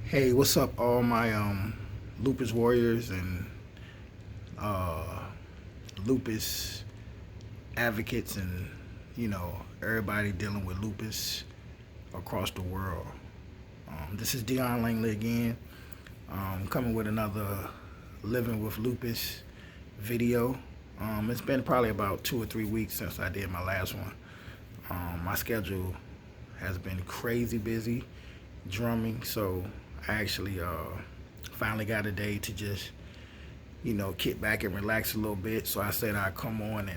Hey, what's up, all my Lupus warriors and uh, lupus advocates, and everybody dealing with lupus across the world. This is Dion Langley again, coming with another living with lupus video. It's been probably about 2 or 3 weeks since I did my last one. My schedule has been crazy busy drumming, so I actually finally got a day to just kick back and relax a little bit. So I said I'd come on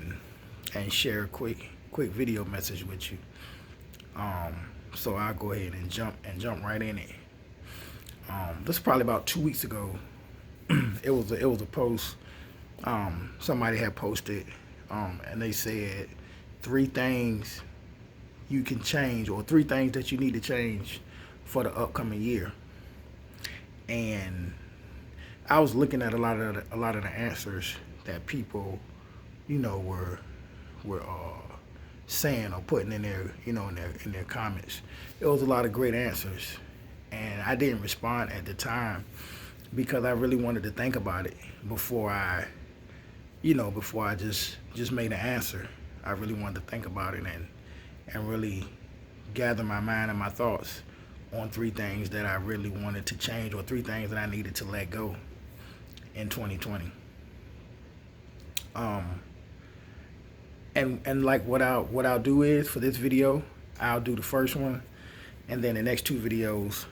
and share a quick video message with you. Um, so I'll go ahead and jump right in it. This is probably about 2 weeks ago. It was a post somebody had posted, and they said three things you can change, or three things that you need to change for the upcoming year. And I was looking at a lot of the answers that people, were saying or putting in their in their comments. It was a lot of great answers, and I didn't respond at the time because I really wanted to think about it before I just made an answer. I really wanted to think about it and really gather my mind and my thoughts on three things that I really wanted to change, or three things that I needed to let go in 2020. Um, and like what I'll do is, for this video, I'll do the first one, and then the next two videos,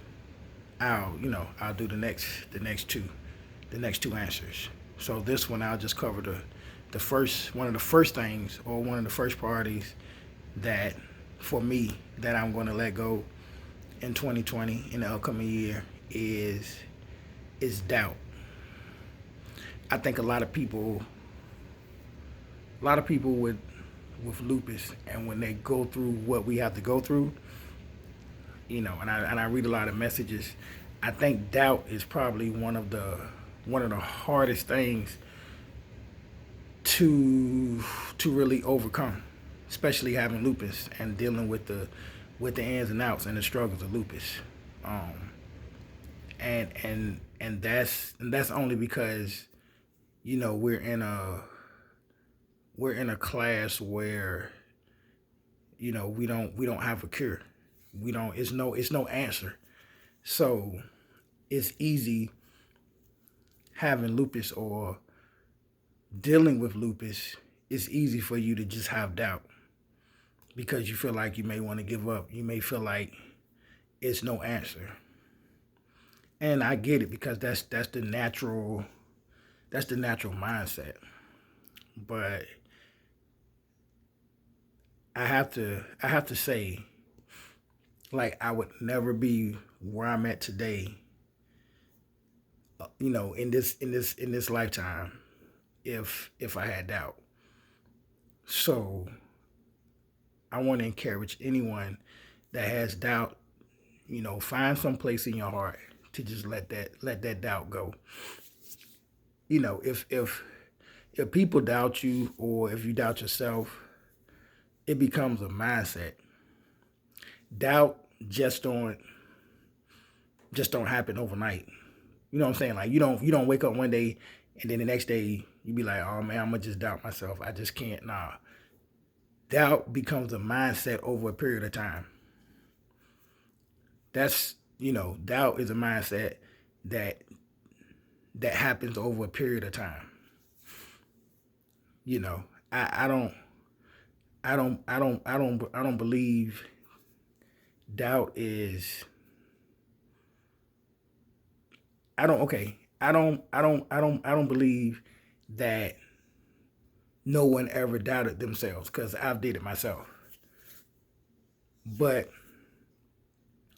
I'll do the next two answers. So this one I'll just cover the first one of the first things, or one of the first priorities that, for me, that I'm going to let go in 2020, in the upcoming year, is doubt. I think a lot of people with lupus, and when they go through what we have to go through, and I read a lot of messages, I think doubt is probably one of the hardest things to really overcome, especially having lupus and dealing with the ins and outs and the struggles of lupus. Um, and that's only because we're in a class where we don't have a cure. We don't it's no answer. So it's easy having lupus, or dealing with lupus. It's easy for you to just have doubt because you feel like you may want to give up. You may feel like it's no answer. And I get it, because that's the natural mindset. But I have to say, like, I would never be where I'm at today, in this lifetime, if I had doubt. So I want to encourage anyone that has doubt, find some place in your heart to just let that doubt go. If people doubt you, or if you doubt yourself, it becomes a mindset. Doubt just don't happen overnight. You know what I'm saying? Like, you don't wake up one day and then the next day you be like, oh man, I'm gonna just doubt myself. I just can't. Nah. Doubt becomes a mindset over a period of time. Doubt is a mindset that that happens over a period of time. You know, I don't believe doubt is. I don't. Okay. I don't believe that no one ever doubted themselves, because I've did it myself. But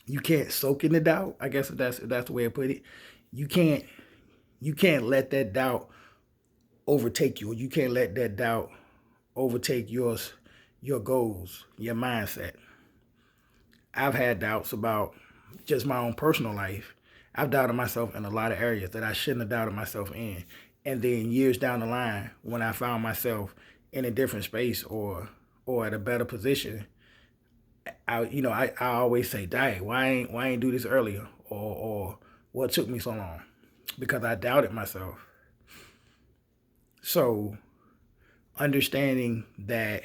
you can't soak in the doubt. I guess if that's the way I put it. You can't you can't let that doubt overtake you. You can't let that doubt overtake your goals, your mindset. I've had doubts about just my own personal life. I've doubted myself in a lot of areas that I shouldn't have doubted myself in. And then years down the line, when I found myself in a different space, or at a better position, I always say, "Dang, why ain't do this earlier?" Or what took me so long? Because I doubted myself. So understanding that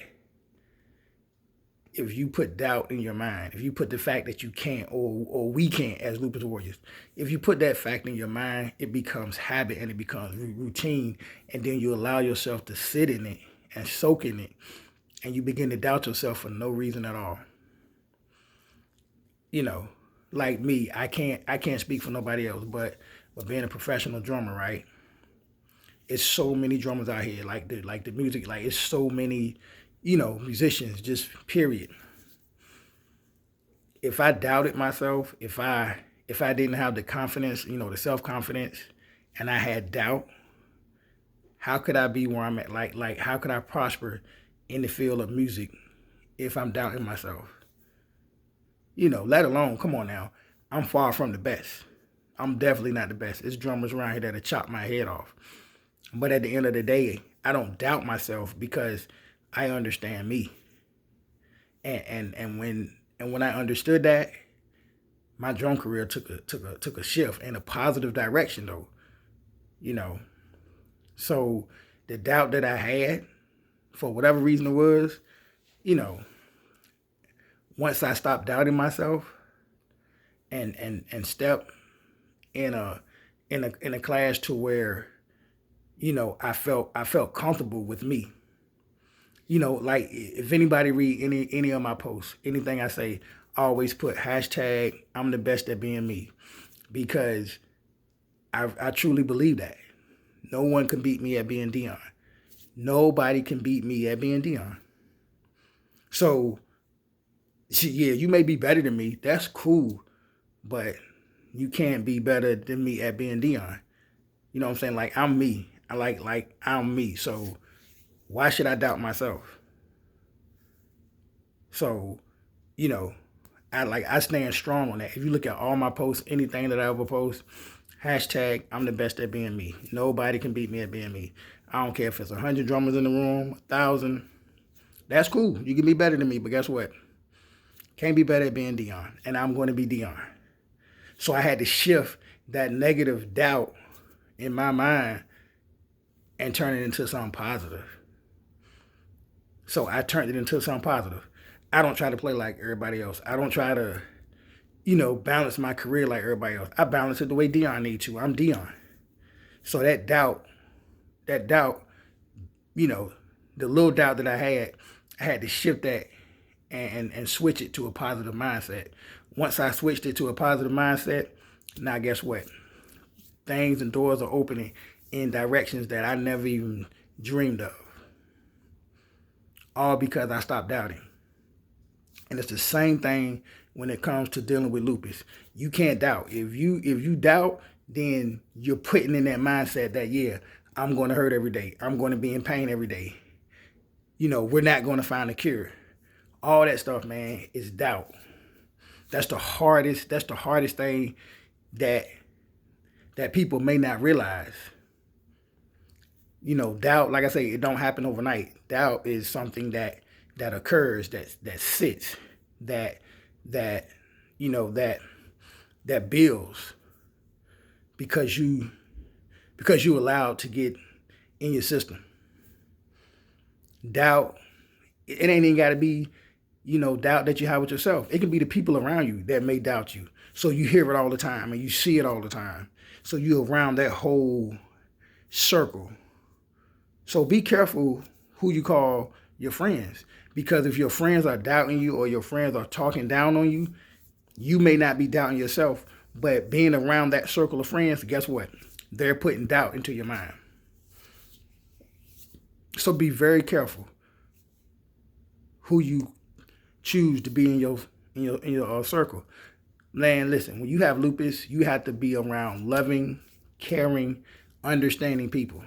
if you put doubt in your mind, if you put the fact that you can't or we can't as Lupus Warriors, if you put that fact in your mind, it becomes habit and it becomes routine, and then you allow yourself to sit in it and soak in it, and you begin to doubt yourself for no reason at all. You know, like me, I can't speak for nobody else, but being a professional drummer, right? It's so many drummers out here, like the music, like it's so many, musicians, just period. If I doubted myself, if I didn't have the confidence, the self-confidence, and I had doubt, how could I be where I'm at? Like how could I prosper in the field of music if I'm doubting myself? Let alone, come on now, I'm far from the best. I'm definitely not the best. There's drummers around here that'll chop my head off. But at the end of the day, I don't doubt myself because I understand me. And when I understood that, my drum career took a shift in a positive direction though. So the doubt that I had, for whatever reason it was, once I stopped doubting myself and step in a class to where, I felt comfortable with me. Like if anybody read any of my posts, anything I say, I always put hashtag I'm the best at being me, because I truly believe that. No one can beat me at being Dion. Nobody can beat me at being Dion. So, yeah, you may be better than me. That's cool. But you can't be better than me at being Dion. You know what I'm saying? Like, I'm me. I'm me. So, why should I doubt myself? So, I stand strong on that. If you look at all my posts, anything that I ever post, hashtag I'm the best at being me. Nobody can beat me at being me. I don't care if it's 100 drummers in the room, 1,000. That's cool. You can be better than me, but guess what? Can't be better at being Dion, and I'm going to be Dion. So I had to shift that negative doubt in my mind and turn it into something positive. So I turned it into something positive. I don't try to play like everybody else. I don't try to, balance my career like everybody else. I balance it the way Dion needs to. I'm Dion. So that doubt, the little doubt that I had to shift that and switch it to a positive mindset. Once I switched it to a positive mindset, now guess what? Things and doors are opening in directions that I never even dreamed of. All because I stopped doubting. And it's the same thing when it comes to dealing with lupus. You can't doubt. If you doubt, then you're putting in that mindset that, yeah, I'm going to hurt every day. I'm going to be in pain every day. We're not going to find a cure. All that stuff, man, is doubt. That's the hardest thing that people may not realize. Doubt, like I say, it don't happen overnight. Doubt is something that occurs, that sits, that builds because you allowed to get in your system. Doubt, it ain't even got to be, doubt that you have with yourself. It can be the people around you that may doubt you. So you hear it all the time and you see it all the time. So you're around that whole circle. So be careful who you call your friends, because if your friends are doubting you or your friends are talking down on you, you may not be doubting yourself, but being around that circle of friends, guess what? They're putting doubt into your mind. So be very careful who you choose to be in your circle. Man, listen, when you have lupus, you have to be around loving, caring, understanding people.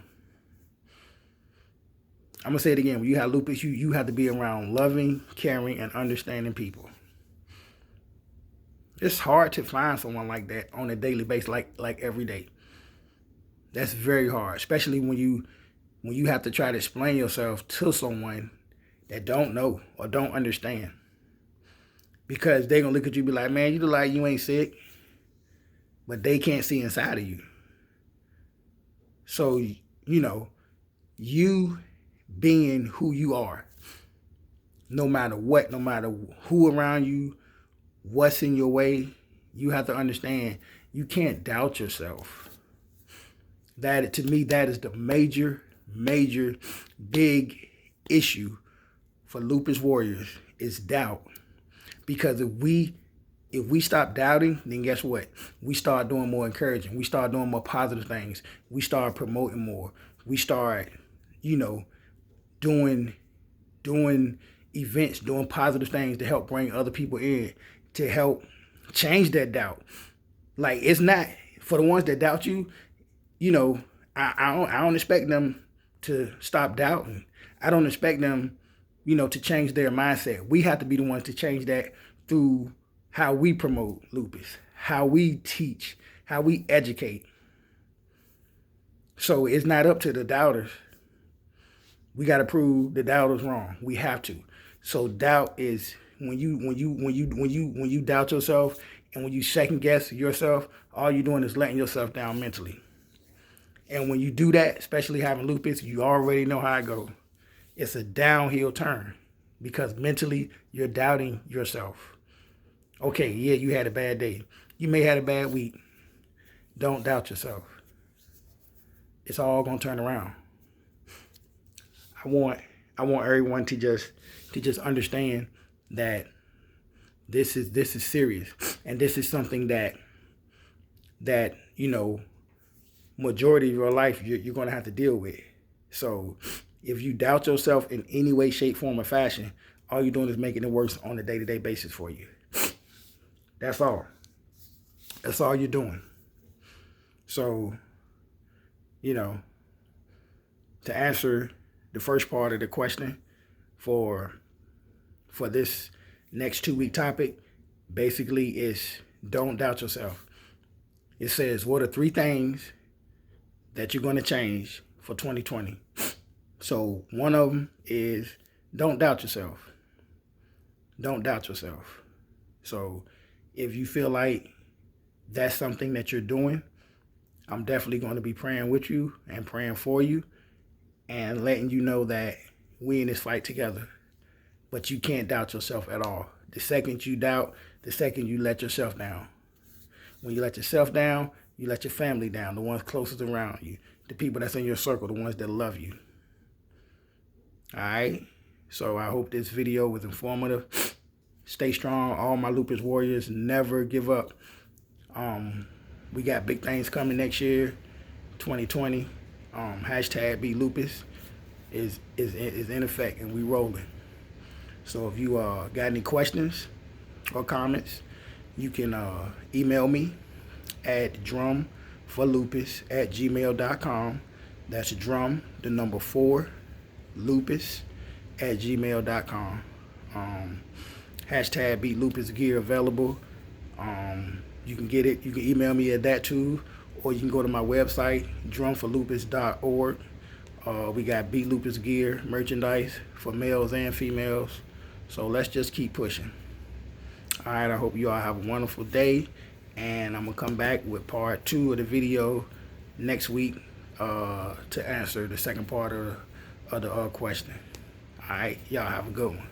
I'm going to say it again. When you have lupus, you have to be around loving, caring, and understanding people. It's hard to find someone like that on a daily basis, like every day. That's very hard, especially when you have to try to explain yourself to someone that don't know or don't understand. Because they're going to look at you and be like, man, you look like you ain't sick. but they can't see inside of you. So, you know, you being who you are, no matter what, no matter who around you, what's in your way, you have to understand you can't doubt yourself. That, to me, that is the major, big issue for Lupus Warriors is doubt. Because if we stop doubting, then guess what? We start doing more encouraging. We start doing more positive things. We start promoting more. We start, you know, doing events, doing positive things to help bring other people in, to help change that doubt. Like, it's not for the ones that doubt you, you know, I don't expect them to stop doubting. I don't expect them, you know, to change their mindset. We have to be the ones to change that through how we promote lupus, how we teach, how we educate. So it's not up to the doubters. We got to prove the doubters wrong. We have to. So doubt is when you doubt yourself and when you second guess yourself, all you're doing is letting yourself down mentally. And when you do that, especially having lupus, you already know how it goes. It's a downhill turn because mentally you're doubting yourself. Okay, yeah, you had a bad day. You may have had a bad week. Don't doubt yourself. It's all gonna turn around. I want everyone to just understand that this is serious, and this is something that you know, majority of your life you're gonna have to deal with. So if you doubt yourself in any way, shape, form, or fashion, all you're doing is making it worse on a day-to-day basis for you. That's all. That's all you're doing. So, you know, to answer the first part of the question for this next 2-week topic, basically is don't doubt yourself. It says, what are 3 things that you're going to change for 2020? So one of them is don't doubt yourself. Don't doubt yourself. So if you feel like that's something that you're doing, I'm definitely going to be praying with you and praying for you and letting you know that we in this fight together. But you can't doubt yourself at all. The second you doubt, the second you let yourself down. When you let yourself down, you let your family down, the ones closest around you, the people that's in your circle, the ones that love you. All right? So I hope this video was informative. Stay strong, all my Lupus Warriors. Never give up. We got big things coming next year, 2020. Hashtag #BeLupus is in effect, and we rolling. So if you got any questions or comments, you can email me at drumforlupus@gmail.com. That's drum, the number 4, lupus@gmail.com. Hashtag #BeLupus gear available. You can get it. You can email me at that too, or you can go to my website, drumforlupus.org. We got #BeLupus gear merchandise for males and females. So let's just keep pushing. All right, I hope you all have a wonderful day, and I'm gonna come back with part 2 of the video next week to answer the second part of the question. All right, y'all have a good one.